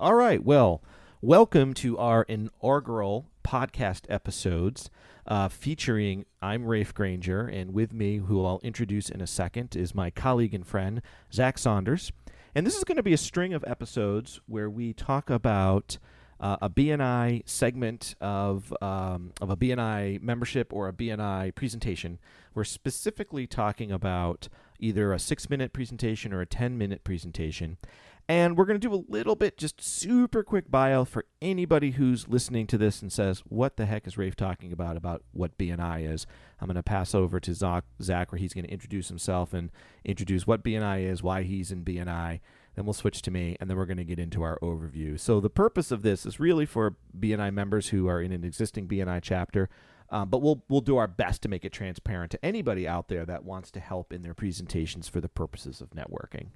All right. Well, welcome to our inaugural podcast episodes featuring I'm Raef Granger, and with me, who I'll introduce in a second, is my colleague and friend, Zach Saunders. And this is going to be a string of episodes where we talk about a BNI segment of a BNI membership or a BNI presentation. We're specifically talking about either a 6-minute presentation or a 10-minute presentation. And we're going to do a little bit, just super quick bio for anybody who's listening to this and says, what the heck is Raef talking about what BNI is? I'm going to pass over to Zach, where he's going to introduce himself and introduce what BNI is, why he's in BNI. Then we'll switch to me, and then we're going to get into our overview. So the purpose of this is really for BNI members who are in an existing BNI chapter, but we'll do our best to make it transparent to anybody out there that wants to help in their presentations for the purposes of networking.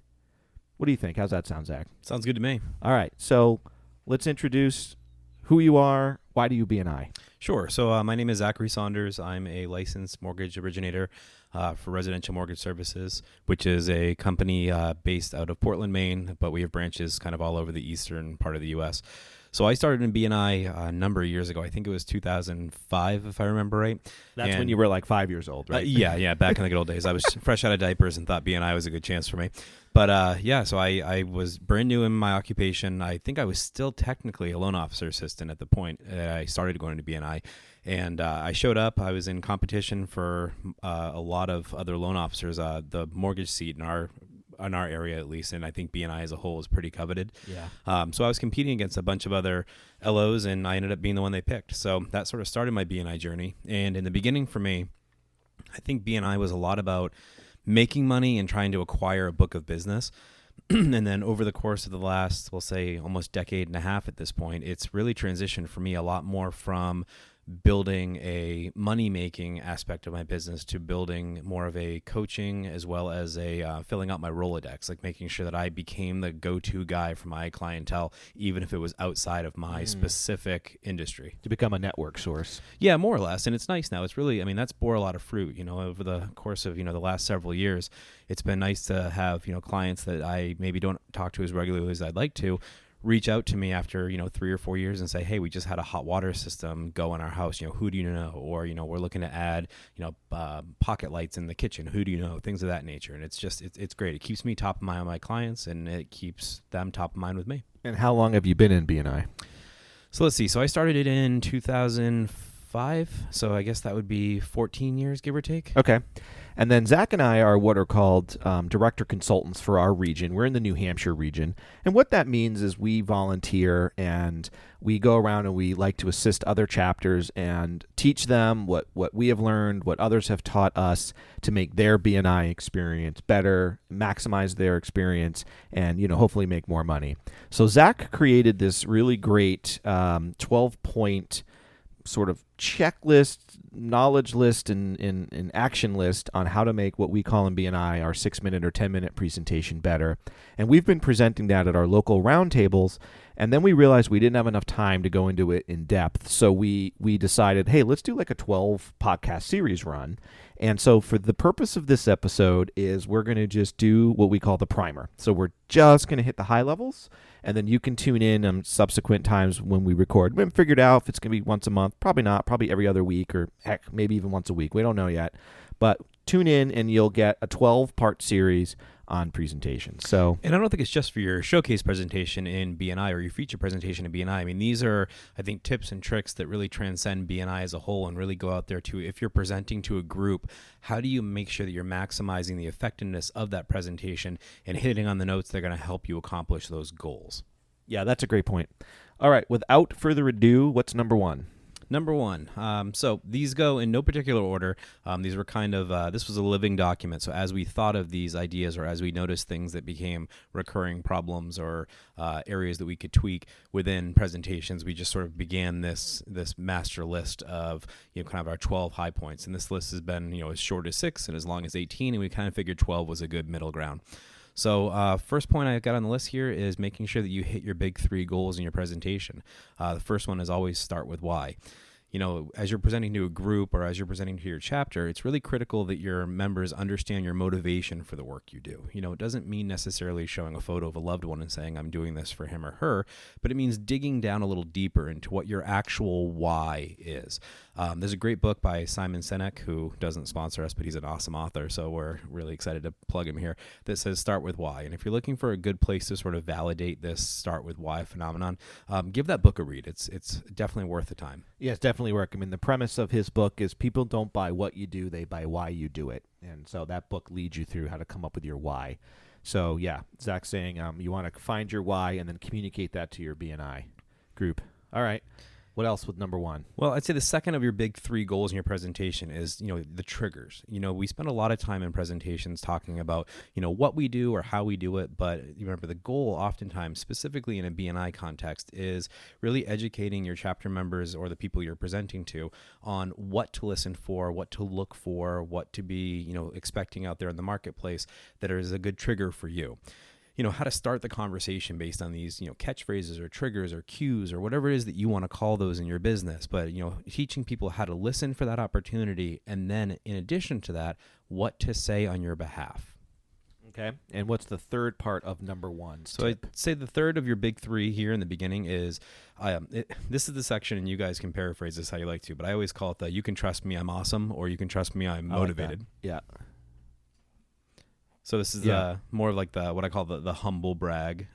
What do you think? How's that sound, Zach? Sounds good to me. All right. So let's introduce who you are. Why do you BNI? Sure. So my name is Zachary Saunders. I'm a licensed mortgage originator for Residential Mortgage Services, which is a company based out of Portland, Maine, but we have branches kind of all over the eastern part of the U.S. So I started in BNI a number of years ago. I think it was 2005, if I remember right. That's when you were like 5 years old, right? Yeah, back in the good old days. I was fresh out of diapers and thought BNI was a good chance for me. But so I was brand new in my occupation. I think I was still technically a loan officer assistant at the point that I started going to BNI. And I showed up. I was in competition for a lot of other loan officers. The mortgage seat in our area, at least, and I think BNI as a whole is pretty coveted. Yeah. So I was competing against a bunch of other LOs, and I ended up being the one they picked. So that sort of started my BNI journey. And in the beginning for me, I think BNI was a lot about making money and trying to acquire a book of business. And then over the course of the last, we'll say almost decade and a half at this point, it's really transitioned for me a lot more from building a money-making aspect of my business to building more of a coaching as well as a filling out my Rolodex, like making sure that I became the go-to guy for my clientele, even if it was outside of my specific industry. To become a network source. Yeah, more or less. And it's nice now. It's really, that's bore a lot of fruit, over the course of, the last several years. It's been nice to have, clients that I maybe don't talk to as regularly as I'd like to reach out to me after 3 or 4 years and say, hey, we just had a hot water system go in our house, who do you know? Or we're looking to add pocket lights in the kitchen, who do you know? Things of that nature. And it's just it's great. It keeps me top of mind on my clients, and it keeps them top of mind with me. And how long have you been in BNI? So let's see. So I started it in 2005, so I guess that would be 14 years, give or take. Okay. And then Zach and I are what are called director consultants for our region. We're in the New Hampshire region. And what that means is we volunteer and we go around and we like to assist other chapters and teach them what we have learned, what others have taught us to make their BNI experience better, maximize their experience, and hopefully make more money. So Zach created this really great 12-point sort of checklist, knowledge list, and action list on how to make what we call in BNI our 6-minute or 10-minute presentation better. And we've been presenting that at our local roundtables, and then we realized we didn't have enough time to go into it in depth. So we decided, hey, let's do like a 12 podcast series run. And so for the purpose of this episode is we're going to just do what we call the primer. So we're just going to hit the high levels, and then you can tune in subsequent times when we record. We haven't figured out if it's going to be once a month. Probably not. Probably every other week, or heck, maybe even once a week. We don't know yet. But tune in and you'll get a 12-part series on presentations. And I don't think it's just for your showcase presentation in BNI or your feature presentation in BNI. These are, I think, tips and tricks that really transcend BNI as a whole and really go out there to, if you're presenting to a group, how do you make sure that you're maximizing the effectiveness of that presentation and hitting on the notes that are going to help you accomplish those goals? Yeah, that's a great point. All right, without further ado, what's number one? Number one. So these go in no particular order. These were kind of, this was a living document. So as we thought of these ideas or as we noticed things that became recurring problems or areas that we could tweak within presentations, we just sort of began this master list of, kind of our 12 high points. And this list has been, as short as 6 and as long as 18. And we kind of figured 12 was a good middle ground. So first point I got on the list here is making sure that you hit your big 3 goals in your presentation. The first one is always start with why. as you're presenting to a group or as you're presenting to your chapter, it's really critical that your members understand your motivation for the work you do. It doesn't mean necessarily showing a photo of a loved one and saying, I'm doing this for him or her, but it means digging down a little deeper into what your actual why is. There's a great book by Simon Sinek, who doesn't sponsor us, but he's an awesome author, so we're really excited to plug him here, that says start with why. And if you're looking for a good place to sort of validate this start with why phenomenon, give that book a read. It's definitely worth the time. Yeah, it's definitely work. I mean, the premise of his book is people don't buy what you do, they buy why you do it. And so that book leads you through how to come up with your why. So, yeah, Zach's saying you want to find your why and then communicate that to your BNI group. All right. What else with number one? Well, I'd say the second of your big three goals in your presentation is, the triggers. We spend a lot of time in presentations talking about, what we do or how we do it. But remember, the goal oftentimes, specifically in a BNI context, is really educating your chapter members or the people you're presenting to on what to listen for, what to look for, what to be, expecting out there in the marketplace that is a good trigger for you. How to start the conversation based on these, catchphrases or triggers or cues or whatever it is that you want to call those in your business. But, teaching people how to listen for that opportunity. And then in addition to that, what to say on your behalf. Okay. And what's the third part of number one? So I'd say the third of your big three here in the beginning is, this is the section, and you guys can paraphrase this how you like to, but I always call it the you can trust me, I'm awesome, or you can trust me, I'm motivated. Like yeah. So this is more of like what I call the humble brag.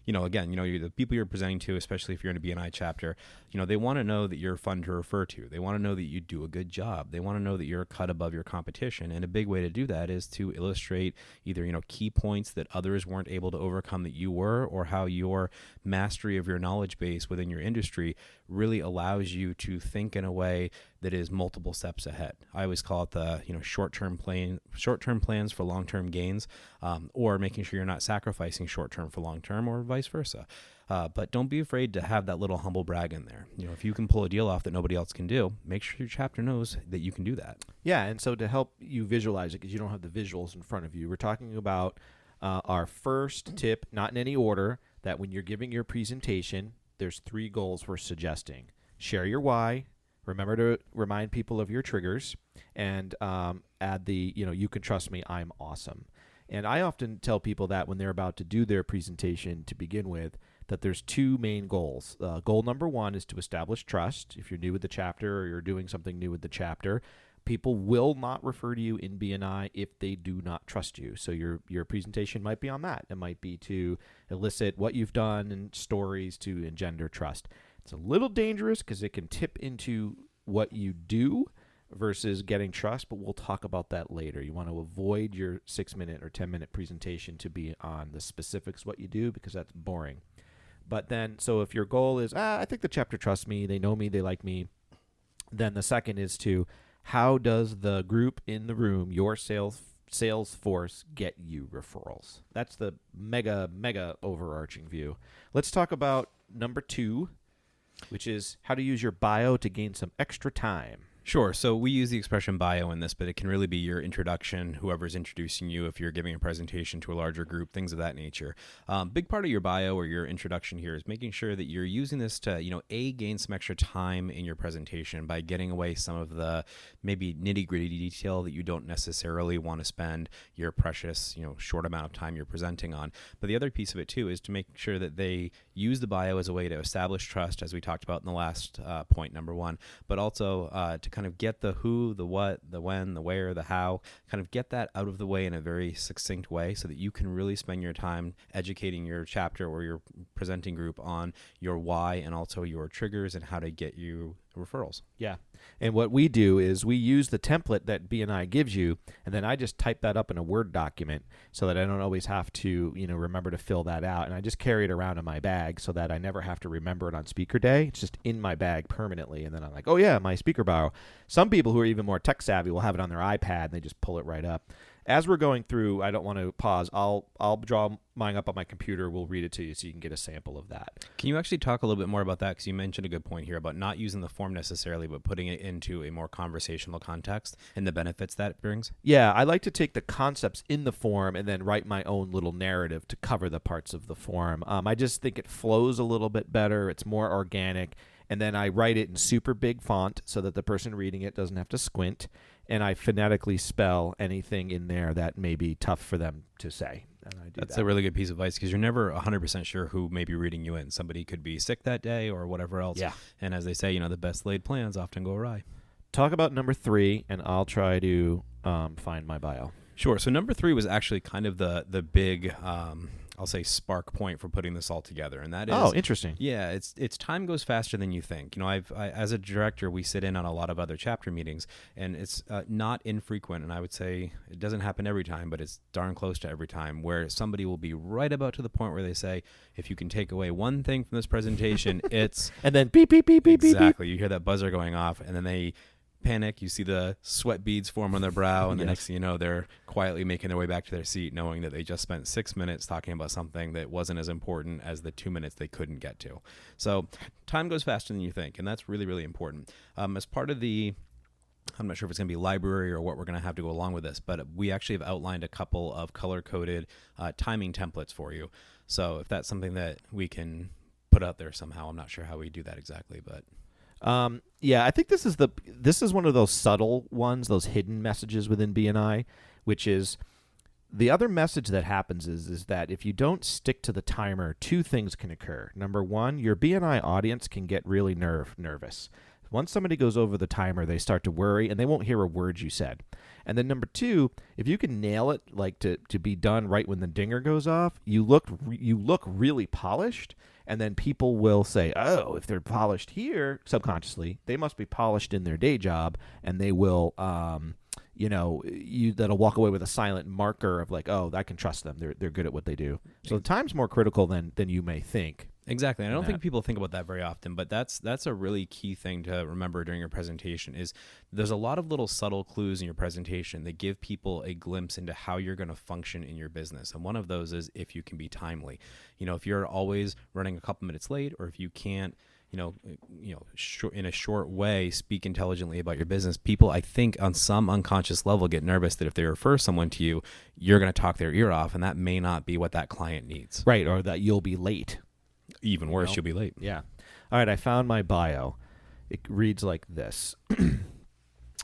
Again, the people you're presenting to, especially if you're in a BNI chapter, they want to know that you're fun to refer to. They want to know that you do a good job. They want to know that you're a cut above your competition. And a big way to do that is to illustrate either, key points that others weren't able to overcome that you were, or how your mastery of your knowledge base within your industry really allows you to think in a way that is multiple steps ahead. I always call it the, short-term plans for long-term gains, or making sure you're not sacrificing short-term for long-term, or vice versa. But don't be afraid to have that little humble brag in there. If you can pull a deal off that nobody else can do, make sure your chapter knows that you can do that. Yeah, and so to help you visualize it, because you don't have the visuals in front of you, we're talking about our first tip, not in any order, that when you're giving your presentation, there's three goals we're suggesting. Share your why. Remember to remind people of your triggers, and add the, you can trust me, I'm awesome. And I often tell people that when they're about to do their presentation to begin with, that there's two main goals. Goal number one is to establish trust. If you're new with the chapter or you're doing something new with the chapter, people will not refer to you in BNI if they do not trust you. So your presentation might be on that. It might be to elicit what you've done and stories to engender trust. It's a little dangerous because it can tip into what you do versus getting trust, but we'll talk about that later. You want to avoid your 6-minute or 10-minute presentation to be on the specifics of what you do, because that's boring. But then, so if your goal is, I think the chapter trusts me, they know me, they like me, then the second is to, how does the group in the room, your sales force, get you referrals? That's the mega overarching view. Let's talk about number two, which is how to use your bio to gain some extra time. Sure. So we use the expression bio in this, but it can really be your introduction, whoever's introducing you, if you're giving a presentation to a larger group, things of that nature. Big part of your bio or your introduction here is making sure that you're using this to, gain some extra time in your presentation by getting away some of the maybe nitty-gritty detail that you don't necessarily want to spend your precious, short amount of time you're presenting on. But the other piece of it too is to make sure that they use the bio as a way to establish trust, as we talked about in the last point, number one, but also to kind of get the who, the what, the when, the where, the how, kind of get that out of the way in a very succinct way so that you can really spend your time educating your chapter or your presenting group on your why and also your triggers and how to get you referrals. Yeah. And what we do is we use the template that BNI gives you, and then I just type that up in a Word document so that I don't always have to, remember to fill that out. And I just carry it around in my bag so that I never have to remember it on speaker day. It's just in my bag permanently. And then I'm like, oh yeah, my speaker bio. Some people who are even more tech savvy will have it on their iPad and they just pull it right up. As we're going through, I don't want to pause. I'll draw mine up on my computer. We'll read it to you so you can get a sample of that. Can you actually talk a little bit more about that? Because you mentioned a good point here about not using the form necessarily, but putting it into a more conversational context and the benefits that it brings. Yeah, I like to take the concepts in the form and then write my own little narrative to cover the parts of the form. I just think it flows a little bit better. It's more organic. and then I write it in super big font so that the person reading it doesn't have to squint, and I phonetically spell anything in there that may be tough for them to say. And I do That's that. a really good piece of advice because you're never 100% sure who may be reading you in. Somebody could be sick that day or whatever else. Yeah. And as they say, the best laid plans often go awry. Talk about number 3, and I'll try to find my bio. Sure. So number 3 was actually kind of the big, I'll say, spark point for putting this all together, and that is interesting. Yeah, it's time goes faster than you think. I as a director, we sit in on a lot of other chapter meetings, and it's not infrequent, and I would say it doesn't happen every time, but it's darn close to every time, where somebody will be right about to the point where they say, if you can take away one thing from this presentation, it's and then beep beep beep beep beep. Exactly. You hear that buzzer going off, and then they panic. You see the sweat beads form on their brow, and the next thing you know, they're quietly making their way back to their seat, knowing that they just spent 6 minutes talking about something that wasn't as important as the 2 minutes they couldn't get to. So time goes faster than you think, and that's really, really important. As part of the, I'm not sure if it's going to be library or what we're going to have to go along with this, but we actually have outlined a couple of color-coded timing templates for you. So if that's something that we can put out there somehow, I'm not sure how we do that exactly, but... I think this is one of those subtle ones, those hidden messages within BNI, which is the other message that happens is that if you don't stick to the timer, 2 things can occur. Number 1, your BNI audience can get really nervous. Once somebody goes over the timer, they start to worry, and they won't hear a word you said. And then number 2, if you can nail it, like to be done right when the dinger goes off, you look really polished. And then people will say, oh, if they're polished here, subconsciously, they must be polished in their day job, and they will, that'll walk away with a silent marker of like, oh, I can trust them. They're good at what they do. So the time's more critical than you may think. Exactly. And I don't think people think about that very often, but that's a really key thing to remember during your presentation is there's a lot of little subtle clues in your presentation that give people a glimpse into how you're going to function in your business. And one of those is if you can be timely. If you're always running a couple minutes late, or if you can't, in a short way, speak intelligently about your business, people, I think, on some unconscious level get nervous that if they refer someone to you, you're going to talk their ear off, and that may not be what that client needs. Right, or that you'll be late. Even worse, you'll be late. Yeah. All right, I found my bio. It reads like this.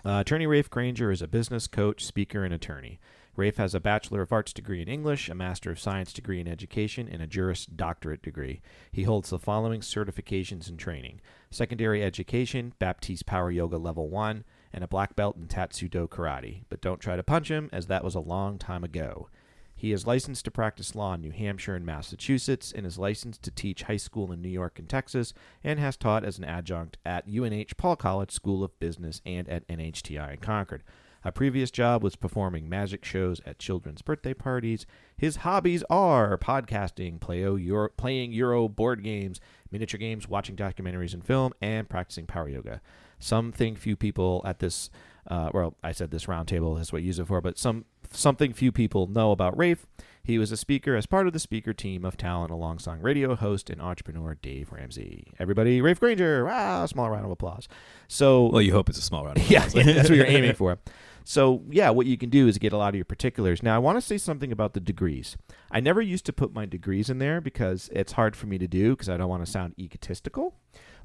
Attorney Raef Granger is a business coach, speaker, and attorney. Raef has a Bachelor of Arts degree in English, a Master of Science degree in Education, and a Juris Doctorate degree. He holds the following certifications and training: secondary education, Baptiste Power Yoga Level 1, and a black belt in Tatsudo Karate. But don't try to punch him, as that was a long time ago. He is licensed to practice law in New Hampshire and Massachusetts, and is licensed to teach high school in New York and Texas, and has taught as an adjunct at UNH Paul College School of Business and at NHTI in Concord. A previous job was performing magic shows at children's birthday parties. His hobbies are podcasting, playing Euro board games, miniature games, watching documentaries and film, and practicing power yoga. Something few people at this, I said this roundtable, that's what I use it for, but something few people know about Raef. He was a speaker as part of the speaker team of talent alongside radio host and entrepreneur Dave Ramsey. Everybody, Raef Granger! Wow, small round of applause. So, well, you hope it's a small round of applause. Yeah, that's what you're aiming for. So, yeah, what you can do is get a lot of your particulars. Now, I want to say something about the degrees. I never used to put my degrees in there because it's hard for me to do because I don't want to sound egotistical.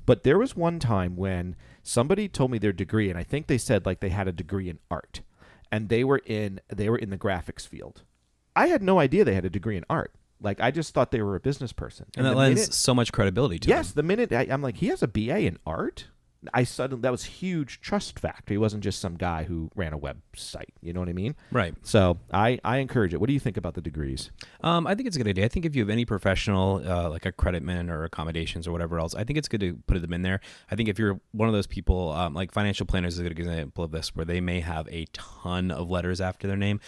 But there was one time when somebody told me their degree, and I think they said like they had a degree in art, and they were in the graphics field. I had no idea they had a degree in art. Like, I just thought they were a business person. And that lends so much credibility to them. Yes, the minute I'm like, he has a BA in art? That was huge trust factor. He wasn't just some guy who ran a website. You know what I mean? Right. So I encourage it. What do you think about the degrees? I think it's a good idea. I think if you have any professional, like a creditman or accommodations or whatever else, I think it's good to put them in there. I think if you're one of those people, like financial planners is a good example of this, where they may have a ton of letters after their name,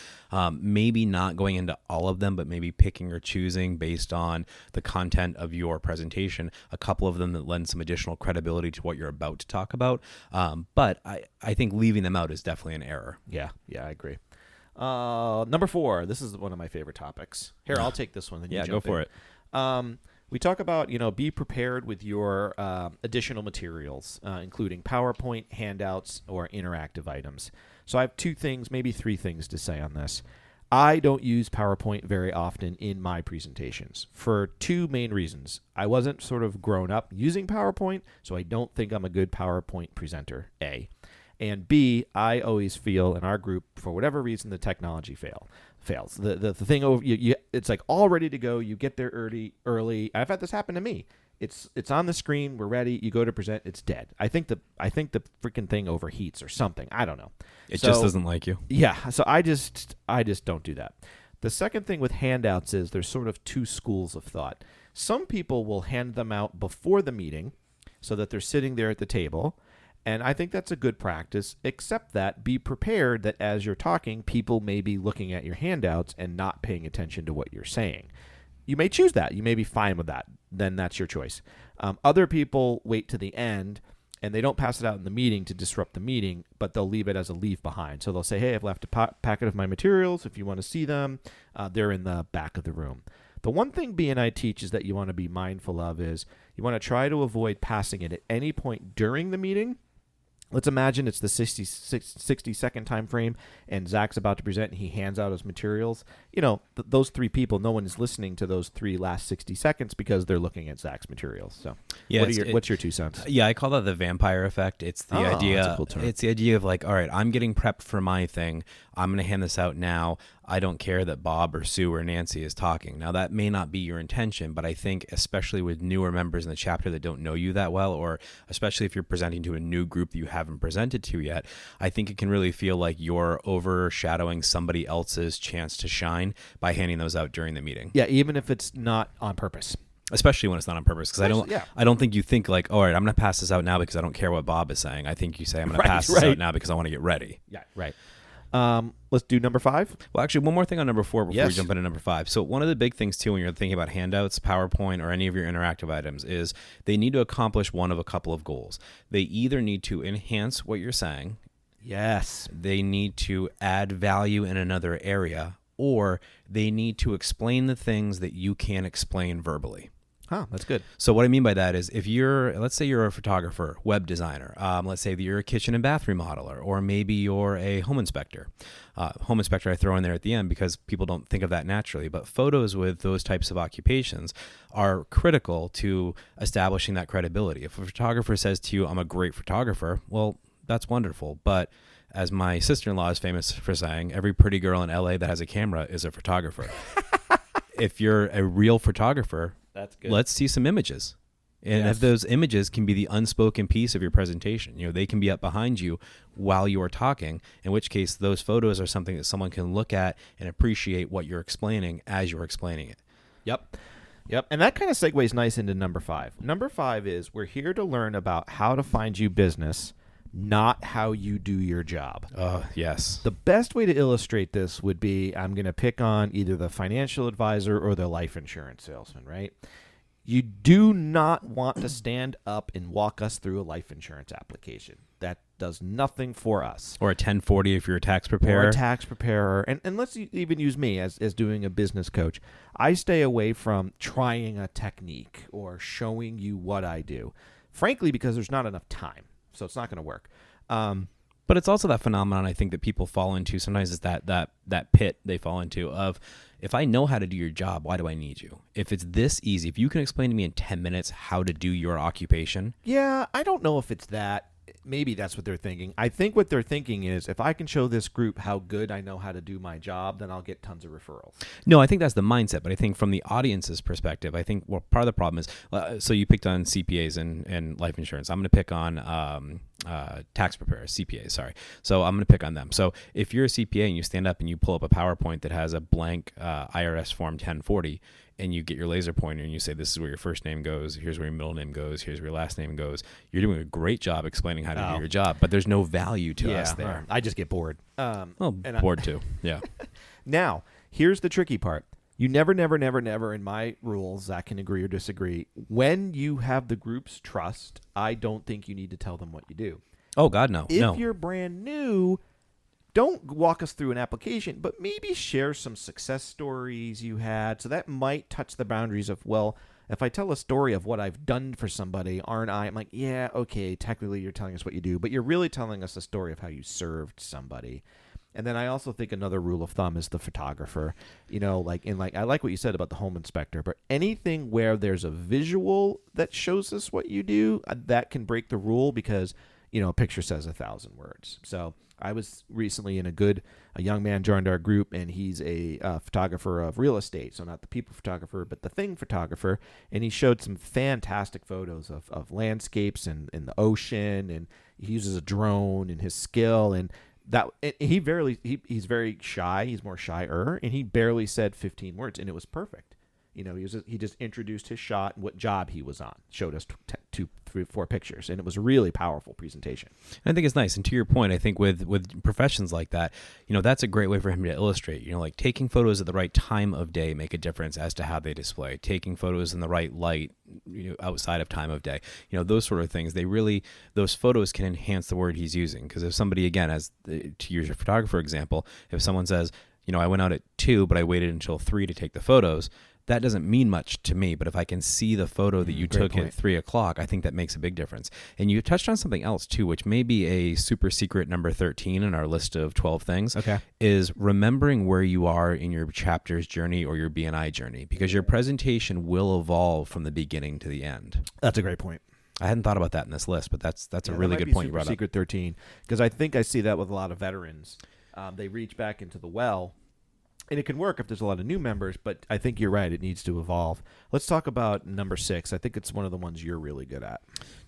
maybe not going into all of them, but maybe picking or choosing based on the content of your presentation, a couple of them that lend some additional credibility to what you're about to talk about. But I think leaving them out is definitely an error. Yeah, I agree. Number 4. This is one of my favorite topics. Here, I'll take this one. Then you jump go for in. it. We talk about, be prepared with your additional materials, including PowerPoint, handouts, or interactive items. So I have 2 things, maybe 3 things to say on this. I don't use PowerPoint very often in my presentations for two main reasons. I wasn't sort of grown up using PowerPoint, so I don't think I'm a good PowerPoint presenter, A. And B, I always feel in our group, for whatever reason, the technology fails. The thing over it's like all ready to go. You get there early. I've had this happen to me. It's on the screen. We're ready. You go to present. It's dead. I think the freaking thing overheats or something. I don't know. It just doesn't like you. Yeah. So I just don't do that. The second thing with handouts is there's sort of two schools of thought. Some people will hand them out before the meeting so that they're sitting there at the table. And I think that's a good practice, except that be prepared that as you're talking, people may be looking at your handouts and not paying attention to what you're saying. You may choose that. You may be fine with that. Then that's your choice. Other people wait to the end, and they don't pass it out in the meeting to disrupt the meeting, but they'll leave it as a leave behind. So they'll say, hey, I've left a packet of my materials. If you want to see them, they're in the back of the room. The one thing BNI teaches that you want to be mindful of is you want to try to avoid passing it at any point during the meeting. Let's imagine it's the 60-second time frame, and Zach's about to present, and he hands out his materials. Those three people, no one is listening to those three last 60 seconds because they're looking at Zach's materials. So, what's your 2 cents? Yeah, I call that the vampire effect. It's the idea. That's a cool term. It's the idea of like, all right, I'm getting prepped for my thing. I'm going to hand this out now. I don't care that Bob or Sue or Nancy is talking. Now, that may not be your intention, but I think especially with newer members in the chapter that don't know you that well, or especially if you're presenting to a new group that you haven't presented to yet, I think it can really feel like you're overshadowing somebody else's chance to shine by handing those out during the meeting. Yeah, even if it's not on purpose. Especially when it's not on purpose, because I don't think you think like, all right, I'm going to pass this out now because I don't care what Bob is saying. I think you say I'm going to pass this out now because I want to get ready. Yeah, right. Let's do number 5. Well, actually, one more thing on number 4 before we jump into number 5. So one of the big things, too, when you're thinking about handouts, PowerPoint, or any of your interactive items is they need to accomplish one of a couple of goals. They either need to enhance what you're saying. Yes. They need to add value in another area, or they need to explain the things that you can't explain verbally. Huh, that's good. So what I mean by that is let's say you're a photographer, web designer, let's say that you're a kitchen and bath remodeler, or maybe you're a home inspector. Home inspector I throw in there at the end because people don't think of that naturally, but photos with those types of occupations are critical to establishing that credibility. If a photographer says to you, I'm a great photographer, well, that's wonderful, but as my sister-in-law is famous for saying, every pretty girl in LA that has a camera is a photographer. If you're a real photographer, that's good. Let's see some images. And if those images can be the unspoken piece of your presentation, they can be up behind you while you're talking, in which case those photos are something that someone can look at and appreciate what you're explaining as you're explaining it. Yep. And that kind of segues nice into number 5. Number 5 is we're here to learn about how to find you business, not how you do your job. Yes. The best way to illustrate this would be I'm going to pick on either the financial advisor or the life insurance salesman, right? You do not want to stand up and walk us through a life insurance application. That does nothing for us. Or a 1040 if you're a tax preparer. Or a tax preparer. And let's even use me as doing a business coach. I stay away from trying a technique or showing you what I do, frankly, because there's not enough time. So it's not going to work. But it's also that phenomenon I think that people fall into. Sometimes it's that pit they fall into of, if I know how to do your job, why do I need you? If it's this easy, if you can explain to me in 10 minutes how to do your occupation. Yeah, I don't know if it's that. Maybe that's what they're thinking. I think what they're thinking is if I can show this group how good I know how to do my job, then I'll get tons of referrals. No, I think that's the mindset. But I think from the audience's perspective, I think part of the problem is, so you picked on CPAs and life insurance. I'm going to pick on tax preparers, CPAs, sorry. So I'm going to pick on them. So if you're a CPA and you stand up and you pull up a PowerPoint that has a blank IRS form 1040, and you get your laser pointer and you say, this is where your first name goes, here's where your middle name goes, here's where your last name goes, you're doing a great job explaining how to do your job, but there's no value to us there. I just get bored. Bored too, yeah. Now, here's the tricky part. You never in my rules, Zach can agree or disagree, when you have the group's trust, I don't think you need to tell them what you do. Oh, God, no. If you're brand new, don't walk us through an application, but maybe share some success stories you had. So that might touch the boundaries of, well, if I tell a story of what I've done for somebody, aren't I? I'm like, yeah, okay, technically you're telling us what you do, but you're really telling us a story of how you served somebody. And then I also think another rule of thumb is the photographer. I like what you said about the home inspector, but anything where there's a visual that shows us what you do, that can break the rule because, a picture says 1,000 words. So I was recently in a young man joined our group, and he's a photographer of real estate. So not the people photographer, but the thing photographer. And he showed some fantastic photos of landscapes and the ocean, and he uses a drone and his skill. And he's very shy. He's more shyer, and he barely said 15 words, and it was perfect. He just introduced his shot and what job he was on, showed us 2, 3, 4 pictures, and it was a really powerful presentation. And I think it's nice. And to your point, I think with professions like that, that's a great way for him to illustrate. Like taking photos at the right time of day make a difference as to how they display. Taking photos in the right light, outside of time of day, those sort of things. Those photos can enhance the word he's using. Because if somebody, again, to use your photographer example, if someone says, I went out at 2, but I waited until 3 to take the photos, that doesn't mean much to me, but if I can see the photo that you took at 3 o'clock, I think that makes a big difference. And you touched on something else too, which may be a super secret number 13 in our list of 12 things, is remembering where you are in your chapter's journey or your BNI journey, because your presentation will evolve from the beginning to the end. That's a great point. I hadn't thought about that in this list, but that's a really good point you brought up. Secret 13, because I think I see that with a lot of veterans. They reach back into the well. And it can work if there's a lot of new members, but I think you're right. It needs to evolve. Let's talk about number 6. I think it's one of the ones you're really good at.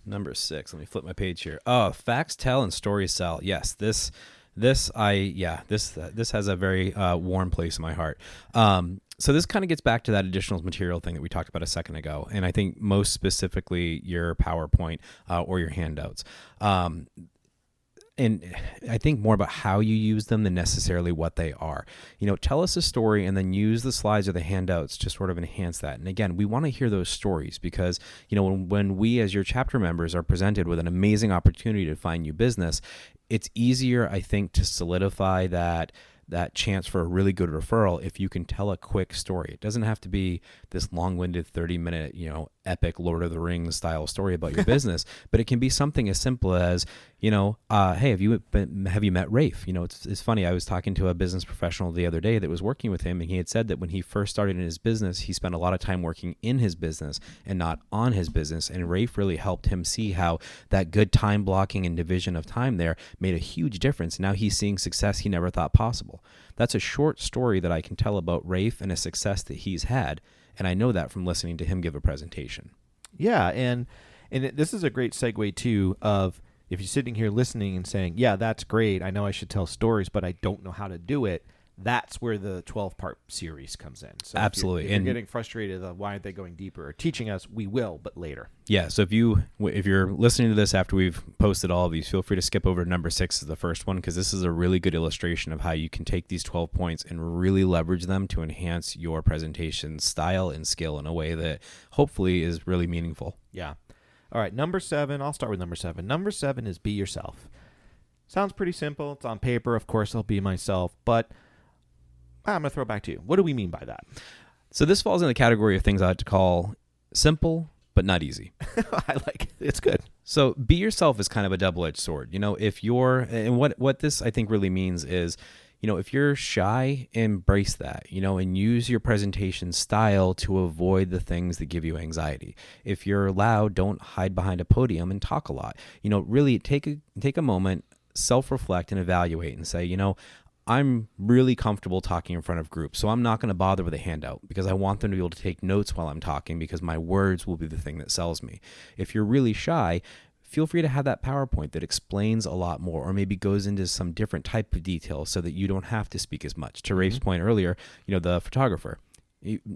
Number 6. Let me flip my page here. Oh, facts tell and stories sell. Yes, this has a very warm place in my heart. So this kind of gets back to that additional material thing that we talked about a second ago, and I think most specifically your PowerPoint or your handouts. And I think more about how you use them than necessarily what they are. Tell us a story and then use the slides or the handouts to sort of enhance that. And again, we want to hear those stories because, when we as your chapter members are presented with an amazing opportunity to find new business, it's easier, I think, to solidify that chance for a really good referral if you can tell a quick story. It doesn't have to be this long-winded 30-minute, epic Lord of the Rings style story about your business, but it can be something as simple as, hey, have you met Raef? It's funny. I was talking to a business professional the other day that was working with him, and he had said that when he first started in his business, he spent a lot of time working in his business and not on his business. And Raef really helped him see how that good time blocking and division of time there made a huge difference. Now he's seeing success he never thought possible. That's a short story that I can tell about Raef and a success that he's had. And I know that from listening to him give a presentation. Yeah, and this is a great segue, too, of if you're sitting here listening and saying, yeah, that's great, I know I should tell stories, but I don't know how to do it, that's where the 12-part series comes in. So absolutely. If you're getting frustrated of why aren't they going deeper or teaching us, we will, but later. Yeah, so if you're listening to this after we've posted all of these, feel free to skip over to number 6 as the first one, because this is a really good illustration of how you can take these 12 points and really leverage them to enhance your presentation style and skill in a way that hopefully is really meaningful. Yeah. All right, number 7, I'll start with number 7. Number 7 is be yourself. Sounds pretty simple. It's on paper. Of course, I'll be myself, but I'm going to throw it back to you. What do we mean by that? So this falls in the category of things I like to call simple, but not easy. I like it. It's good. So be yourself is kind of a double-edged sword. If you're, and what this I think really means is, if you're shy, embrace that, and use your presentation style to avoid the things that give you anxiety. If you're loud, don't hide behind a podium and talk a lot. Really take a moment, self-reflect and evaluate and say, I'm really comfortable talking in front of groups, so I'm not going to bother with a handout because I want them to be able to take notes while I'm talking because my words will be the thing that sells me. If you're really shy, feel free to have that PowerPoint that explains a lot more or maybe goes into some different type of detail so that you don't have to speak as much. To Raef's point earlier, the photographer,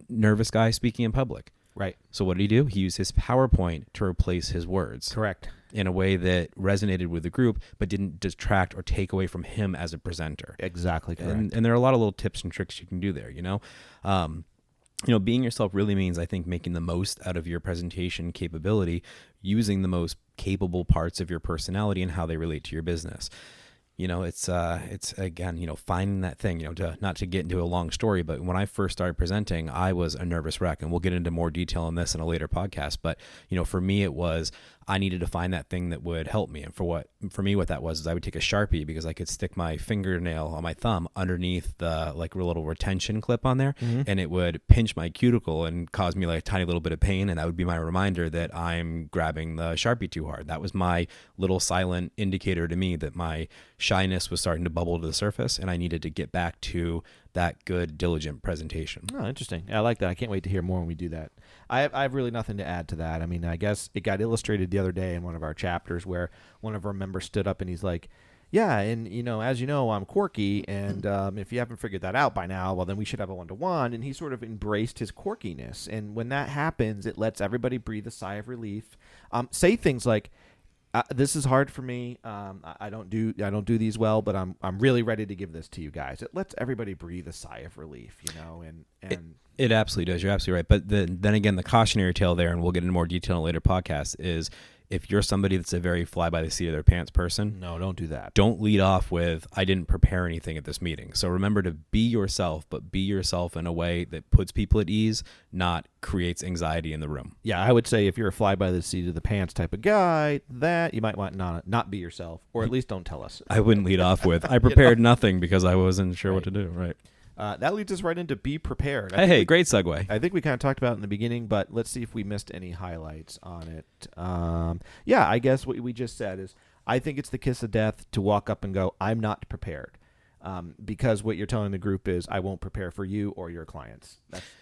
nervous guy speaking in public. Right. So what did he do? He used his PowerPoint to replace his words. Correct. In a way that resonated with the group, but didn't detract or take away from him as a presenter. Exactly correct. And there are a lot of little tips and tricks you can do there, being yourself really means, I think, making the most out of your presentation capability, using the most capable parts of your personality and how they relate to your business. It's again, finding that thing, not to get into a long story, but when I first started presenting, I was a nervous wreck, and we'll get into more detail on this in a later podcast. But, for me, it was, I needed to find that thing that would help me. And for me, what that was is I would take a Sharpie, because I could stick my fingernail on my thumb underneath the like little retention clip on there, and it would pinch my cuticle and cause me like a tiny little bit of pain. And that would be my reminder that I'm grabbing the Sharpie too hard. That was my little silent indicator to me that my shyness was starting to bubble to the surface, and I needed to get back to that good, diligent presentation. Oh, interesting. I like that. I can't wait to hear more when we do that. I have really nothing to add to that. I mean, I guess it got illustrated the other day in one of our chapters where one of our members stood up and he's like, yeah, and, as you know, I'm quirky, and if you haven't figured that out by now, well, then we should have a one-to-one. And he sort of embraced his quirkiness. And when that happens, it lets everybody breathe a sigh of relief. Say things like, this is hard for me. I don't do these well, but I'm really ready to give this to you guys. It lets everybody breathe a sigh of relief, and it absolutely does. You're absolutely right. But then again, the cautionary tale there, and we'll get into more detail in a later podcast, is if you're somebody that's a very fly by the seat of their pants person, no, don't do that. Don't lead off with, I didn't prepare anything at this meeting. So remember to be yourself, but be yourself in a way that puts people at ease, not creates anxiety in the room. Yeah, I would say if you're a fly by the seat of the pants type of guy, that you might want not be yourself, or at least don't tell us. I wouldn't lead off with, I prepared nothing because I wasn't sure what to do. Right. That leads us right into be prepared. Great segue. I think we kind of talked about it in the beginning, but let's see if we missed any highlights on it. Yeah, I guess what we just said is I think it's the kiss of death to walk up and go, I'm not prepared. Because what you're telling the group is I won't prepare for you or your clients.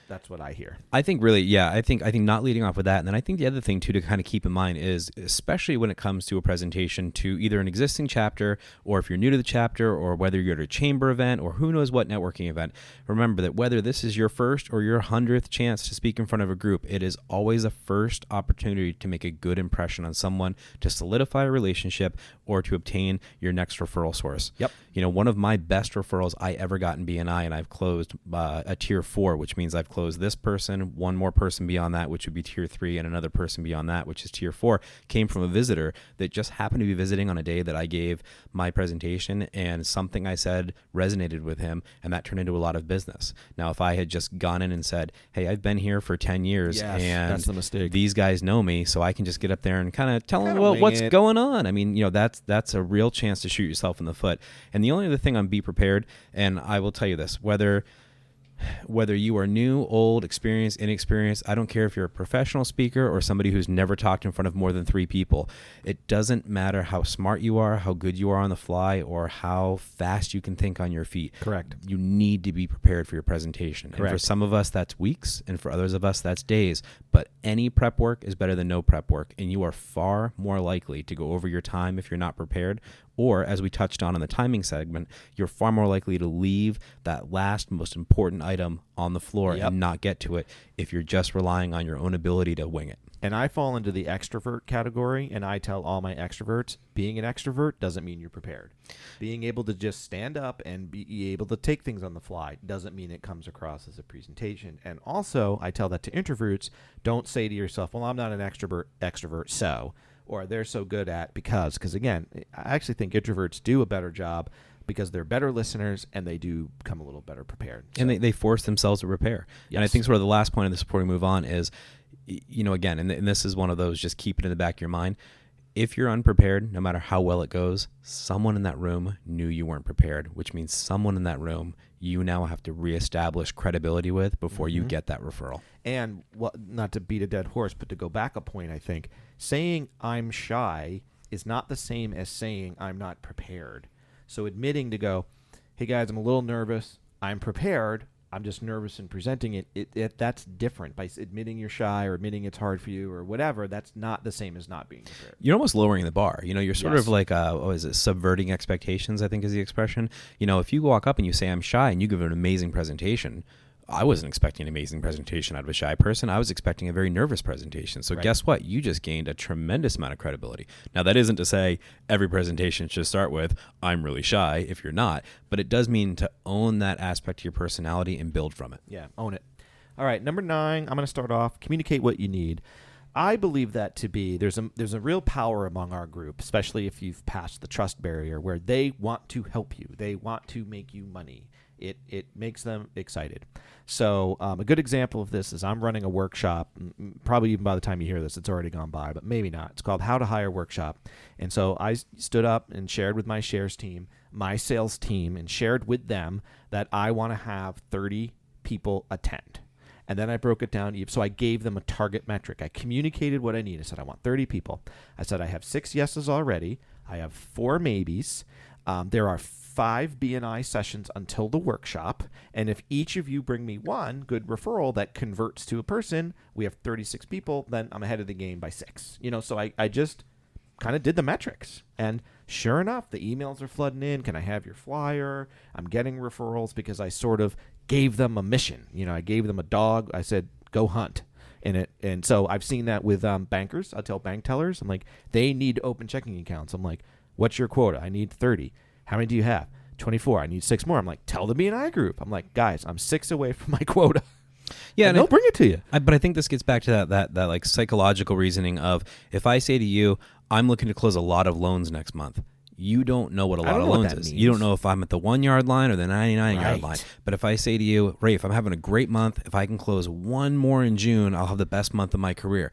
That's what I hear. I think really, yeah, I think not leading off with that. And then I think the other thing too to kind of keep in mind is, especially when it comes to a presentation to either an existing chapter, or if you're new to the chapter, or whether you're at a chamber event or who knows what networking event, remember that whether this is your first or your 100th chance to speak in front of a group, it is always a first opportunity to make a good impression on someone, to solidify a relationship, or to obtain your next referral source. Yep. One of my best referrals I ever got in BNI, and I've closed a tier 4, which means I've closed this person, one more person beyond that, which would be tier 3, and another person beyond that, which is tier 4, came from a visitor that just happened to be visiting on a day that I gave my presentation, and something I said resonated with him, and that turned into a lot of business. Now, if I had just gone in and said, hey, I've been here for 10 years, and that's the mistake. These guys know me, so I can just get up there and kind of tell them what's going on. I mean, that's a real chance to shoot yourself in the foot. And the only other thing on be prepared, and I will tell you this, whether you are new, old, experienced, inexperienced, I don't care if you're a professional speaker or somebody who's never talked in front of more than 3 people. It doesn't matter how smart you are, how good you are on the fly, or how fast you can think on your feet. Correct. You need to be prepared for your presentation. Correct. And for some of us, that's weeks, and for others of us, that's days. But any prep work is better than no prep work, and you are far more likely to go over your time if you're not prepared. Or, as we touched on in the timing segment, you're far more likely to leave that last most important item on the floor and not get to it if you're just relying on your own ability to wing it. And I fall into the extrovert category, and I tell all my extroverts, being an extrovert doesn't mean you're prepared. Being able to just stand up and be able to take things on the fly doesn't mean it comes across as a presentation. And also, I tell that to introverts, don't say to yourself, well, I'm not an extrovert, so... or they're so good at because again, I actually think introverts do a better job because they're better listeners and they do become a little better prepared. So. And they force themselves to prepare. Yes. And I think sort of the last point of this before we move on is, again, and this is one of those, just keep it in the back of your mind. If you're unprepared, no matter how well it goes, someone in that room knew you weren't prepared, which means someone in that room you now have to reestablish credibility with before you get that referral. And not to beat a dead horse, but to go back a point, I think saying I'm shy is not the same as saying I'm not prepared. So admitting to go, hey guys, I'm a little nervous. I'm prepared. I'm just nervous in presenting it. That's different. By admitting you're shy or admitting it's hard for you or whatever, that's not the same as not being prepared. You're almost lowering the bar. You're sort of like, subverting expectations, I think is the expression. If you walk up and you say, I'm shy, and you give an amazing presentation, I wasn't expecting an amazing presentation out of a shy person. I was expecting a very nervous presentation. So guess what? You just gained a tremendous amount of credibility. Now, that isn't to say every presentation should start with, I'm really shy, if you're not. But it does mean to own that aspect of your personality and build from it. Yeah, own it. All right, number 9, I'm going to start off, communicate what you need. I believe that to be there's a real power among our group, especially if you've passed the trust barrier, where they want to help you, they want to make you money. It makes them excited. So a good example of this is I'm running a workshop. Probably even by the time you hear this, it's already gone by, but maybe not. It's called How to Hire Workshop. And so I stood up and shared with my shares team, my sales team, and shared with them that I want to have 30 people attend. And then I broke it down. So I gave them a target metric. I communicated what I need. I said, I want 30 people. I said, I have 6 yeses already. I have 4 maybes. There are 5 BNI sessions until the workshop. And if each of you bring me one good referral that converts to a person, we have 36 people, then I'm ahead of the game by 6. So I just kind of did the metrics. And sure enough, the emails are flooding in. Can I have your flyer? I'm getting referrals because I sort of gave them a mission. I gave them a dog. I said, go hunt. And so I've seen that with bankers. I tell bank tellers, I'm like, they need open checking accounts. I'm like, what's your quota? I need 30. How many do you have? 24. I need 6 more. I'm like, tell the BNI group. I'm like, guys, I'm 6 away from my quota. Yeah, and they'll bring it to you. But I think this gets back to that like psychological reasoning of, if I say to you, I'm looking to close a lot of loans next month, you don't know what a lot of loans is. You don't know if I'm at the 1 yard line or the 99 yard line. But if I say to you, Raef, I'm having a great month. If I can close 1 more in June, I'll have the best month of my career.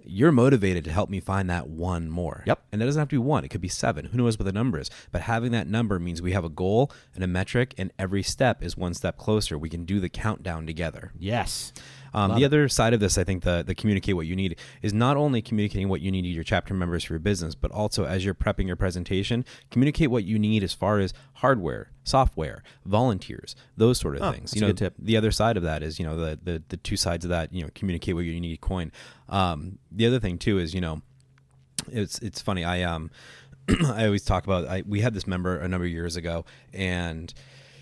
You're motivated to help me find that 1 more. Yep. And that doesn't have to be 1. It could be 7. Who knows what the number is? But having that number means we have a goal and a metric, and every step is 1 step closer. We can do the countdown together. Yes. The other side of this, I think, the communicate what you need is not only communicating what you need to your chapter members for your business, but also as you're prepping your presentation, communicate what you need as far as hardware, software, volunteers, those sort of things. That's a good tip. The other side of that is, the 2 sides of that, communicate what you need coin. The other thing too is, it's funny. I always talk about, we had this member a number of years ago, and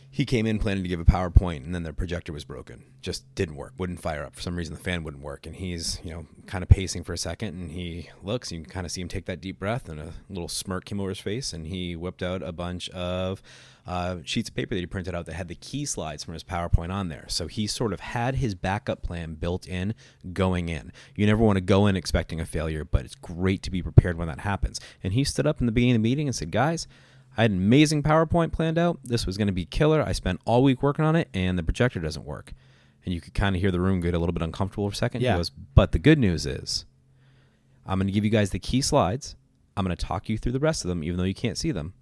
he came in planning to give a PowerPoint, and then the projector was broken. Just didn't work, wouldn't fire up. For some reason, the fan wouldn't work. And he's, kind of pacing for a second, and he looks, you can kind of see him take that deep breath, and a little smirk came over his face, and he whipped out a bunch of sheets of paper that he printed out that had the key slides from his PowerPoint on there. So he sort of had his backup plan built in going in. You never want to go in expecting a failure, but it's great to be prepared when that happens. And he stood up in the beginning of the meeting and said, guys, I had an amazing PowerPoint planned out. This was going to be killer. I spent all week working on it, and the projector doesn't work. And you could kind of hear the room get a little bit uncomfortable for a second. Yeah. He goes, but the good news is I'm going to give you guys the key slides. I'm going to talk you through the rest of them, even though you can't see them.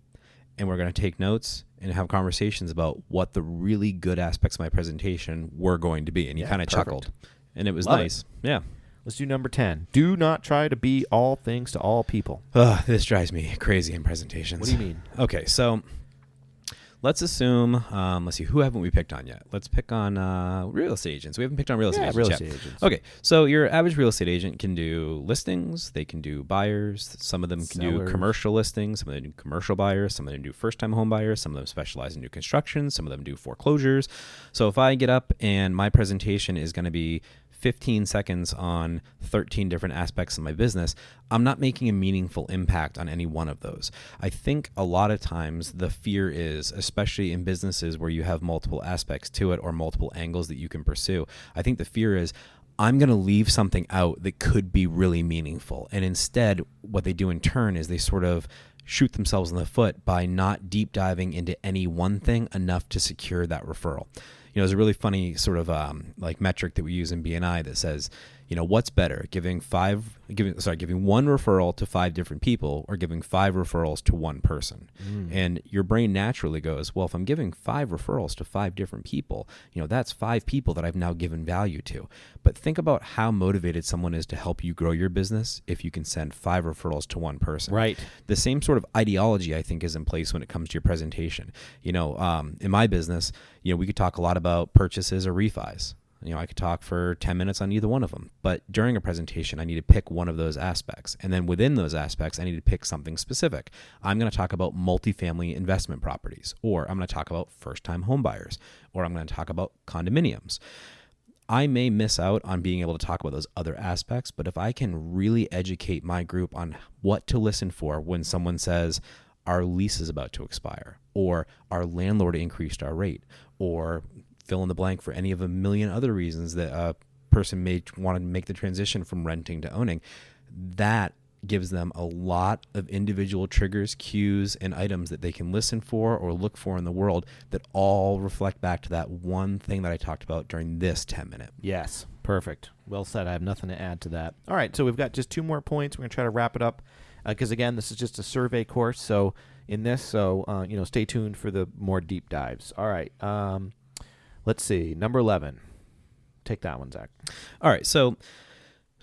And we're going to take notes and have conversations about what the really good aspects of my presentation were going to be. And he kind of chuckled. And it was nice. Yeah. Let's do number 10. Do not try to be all things to all people. This drives me crazy in presentations. What do you mean? Okay, so let's assume, let's see, who haven't we picked on yet? Let's pick on real estate agents. We haven't picked on real estate agents real yet. estate agents. Okay, so your average real estate agent can do listings. They can do buyers. Some of them can do commercial listings. Some of them do commercial buyers. Some of them do first-time home buyers. Some of them specialize in new construction. Some of them do foreclosures. So if I get up and my presentation is going to be 15 seconds on 13 different aspects of my business, I'm not making a meaningful impact on any one of those. I think a lot of times the fear is, especially in businesses where you have multiple aspects to it or multiple angles that you can pursue, I think the fear is, I'm going to leave something out that could be really meaningful. And instead, what they do in turn is they sort of shoot themselves in the foot by not deep diving into any one thing enough to secure that referral. There's a really funny sort of metric that we use in BNI that says, what's better, giving one referral to 5 different people or giving 5 referrals to 1 person. And your brain naturally goes, well, if I'm giving 5 referrals to 5 different people, that's 5 people that I've now given value to. But think about how motivated someone is to help you grow your business if you can send 5 referrals to 1 person. Right. The same sort of ideology, I think, is in place when it comes to your presentation. In my business, we could talk a lot about purchases or refis. I could talk for 10 minutes on either one of them. But during a presentation, I need to pick one of those aspects. And then within those aspects, I need to pick something specific. I'm going to talk about multifamily investment properties, or I'm going to talk about first-time home buyers, or I'm going to talk about condominiums. I may miss out on being able to talk about those other aspects, but if I can really educate my group on what to listen for when someone says, our lease is about to expire, or our landlord increased our rate, or fill in the blank for any of a million other reasons that person may want to make the transition from renting to owning. That gives them a lot of individual triggers, cues, and items that they can listen for or look for in the world that all reflect back to that one thing that I talked about during this 10-minute. Yes, perfect. Well said. I have nothing to add to that. All right, so we've got just 2 more points. We're going to try to wrap it up because, again, this is just a survey course. So stay tuned for the more deep dives. All right, let's see. Number 11. Take that one, Zach. All right, so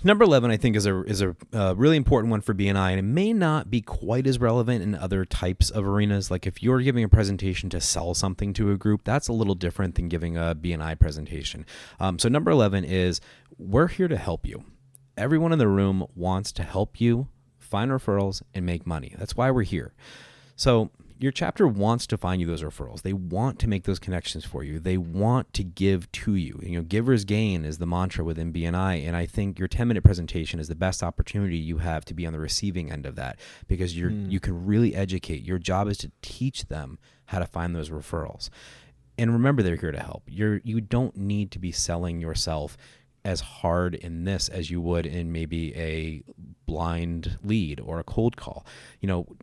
number 11, I think, is a really important one for BNI, and it may not be quite as relevant in other types of arenas. Like if you're giving a presentation to sell something to a group, that's a little different than giving a BNI presentation. So number 11 is we're here to help you. Everyone in the room wants to help you find referrals and make money. That's why we're here. So your chapter wants to find you those referrals. They want to make those connections for you. They want to give to you. Givers gain is the mantra within BNI, and I think your 10-minute presentation is the best opportunity you have to be on the receiving end of that because you can really educate. Your job is to teach them how to find those referrals. And remember, they're here to help. You don't need to be selling yourself as hard in this as you would in maybe a blind lead or a cold call.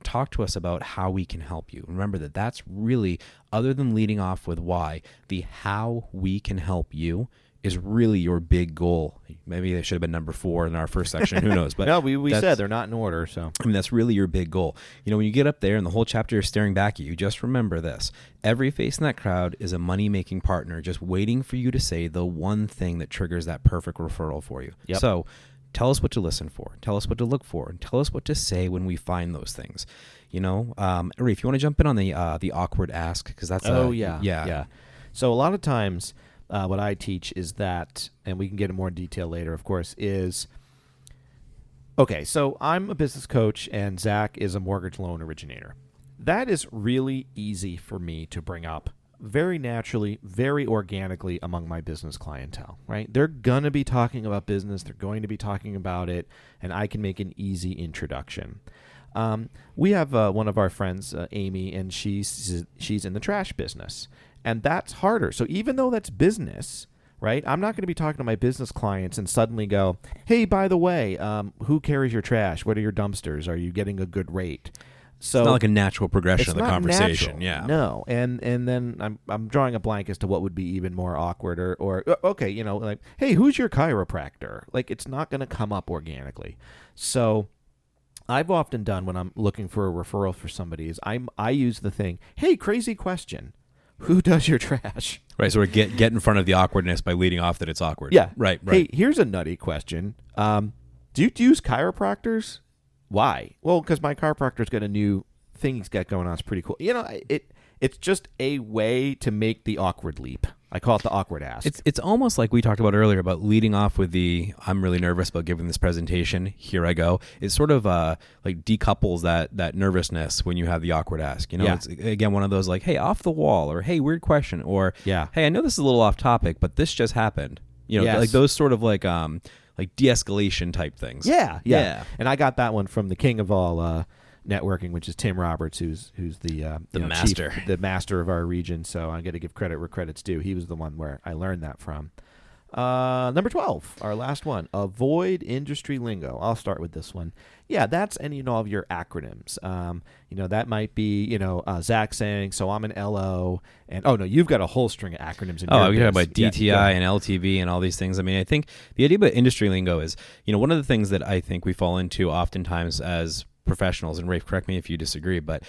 Talk to us about how we can help you. Remember that's really, other than leading off with why, the how we can help you is really your big goal. Maybe it should have been number 4 in our first section. Who knows? But no, we said they're not in order. So that's really your big goal. When you get up there and the whole chapter is staring back at you, just remember this. Every face in that crowd is a money-making partner just waiting for you to say the one thing that triggers that perfect referral for you. Yep. So tell us what to listen for. Tell us what to look for. And tell us what to say when we find those things. Raef, you want to jump in on the awkward ask? Because that's yeah. So a lot of times what I teach is that, and we can get in more detail later, of course, is, okay, so I'm a business coach and Zach is a mortgage loan originator. That is really easy for me to bring up very naturally, very organically among my business clientele, right? They're going to be talking about business. They're going to be talking about it, and I can make an easy introduction. We have one of our friends, Amy, and she's in the trash business. And that's harder. So even though that's business, right, I'm not going to be talking to my business clients and suddenly go, hey, by the way, who carries your trash? What are your dumpsters? Are you getting a good rate? So it's not like a natural progression of the conversation. Natural. Yeah. No. And then I'm drawing a blank as to what would be even more awkward or okay, like, hey, who's your chiropractor? Like, it's not going to come up organically. So I've often done when I'm looking for a referral for somebody is I use the thing, hey, crazy question. Who does your trash? Right, so we get in front of the awkwardness by leading off that it's awkward. Yeah. Right. Hey, here's a nutty question. Do you use chiropractors? Why? Well, because my chiropractor's got a new thing he's got going on. It's pretty cool. It's just a way to make the awkward leap. I call it the awkward ask. It's almost like we talked about earlier about leading off with the I'm really nervous about giving this presentation. Here I go. It sort of like decouples that nervousness when you have the awkward ask. It's again one of those like, hey, off the wall, or hey, weird question, or hey, I know this is a little off topic, but this just happened. Like those sort of like de-escalation type things. Yeah. And I got that one from the king of all networking, which is Tim Roberts, who's the master, the master of our region. So I got to give credit where credit's due. He was the one where I learned that from. Number 12, our last one, avoid industry lingo. I'll start with this one. Yeah, that's any and all of your acronyms. That might be, Zach saying, so I'm an LO, and oh no, you've got a whole string of acronyms in your we talk about biz. DTI and LTV and all these things. I mean, I think the idea about industry lingo is, one of the things that I think we fall into oftentimes as professionals, and Raef, correct me if you disagree, but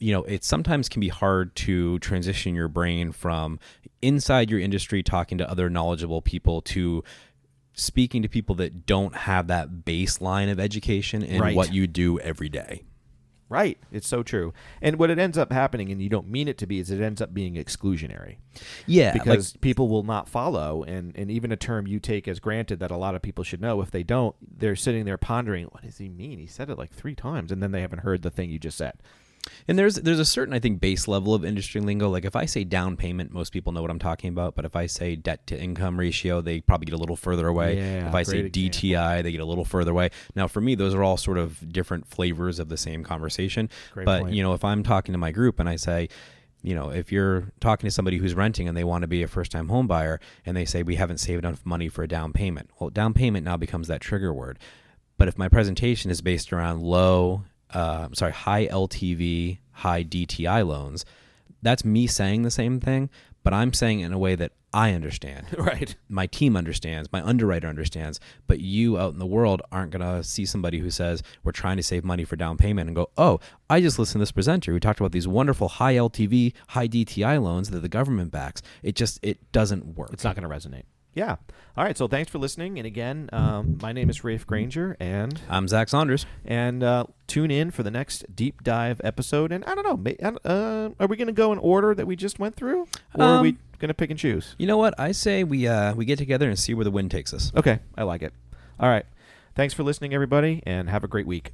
it sometimes can be hard to transition your brain from inside your industry talking to other knowledgeable people to speaking to people that don't have that baseline of education in what you do every day. Right. It's so true. And what it ends up happening, and you don't mean it to be, is it ends up being exclusionary. Yeah. Because people will not follow, and even a term you take as granted that a lot of people should know, if they don't, they're sitting there pondering, what does he mean? He said it like 3 times, and then they haven't heard the thing you just said. And there's a certain, I think, base level of industry lingo. Like if I say down payment, most people know what I'm talking about. But if I say debt to income ratio, they probably get a little further away. Yeah, if I say DTI, they get a little further away. Now, for me, those are all sort of different flavors of the same conversation. Great point. If I'm talking to my group and I say, if you're talking to somebody who's renting and they want to be a first-time home buyer and they say we haven't saved enough money for a down payment, well, down payment now becomes that trigger word. But if my presentation is based around high LTV, high DTI loans, that's me saying the same thing, but I'm saying it in a way that I understand. Right. My team understands, my underwriter understands, but you out in the world aren't going to see somebody who says we're trying to save money for down payment and go, oh, I just listened to this presenter who talked about these wonderful high LTV, high DTI loans that the government backs. It doesn't work. It's not going to resonate. Yeah. All right. So thanks for listening. And again, my name is Raef Granger, and I'm Zach Saunders. And tune in for the next deep dive episode. And I don't know, are we going to go in order that we just went through, or are we going to pick and choose? You know what? I say we get together and see where the wind takes us. Okay. I like it. All right. Thanks for listening, everybody, and have a great week.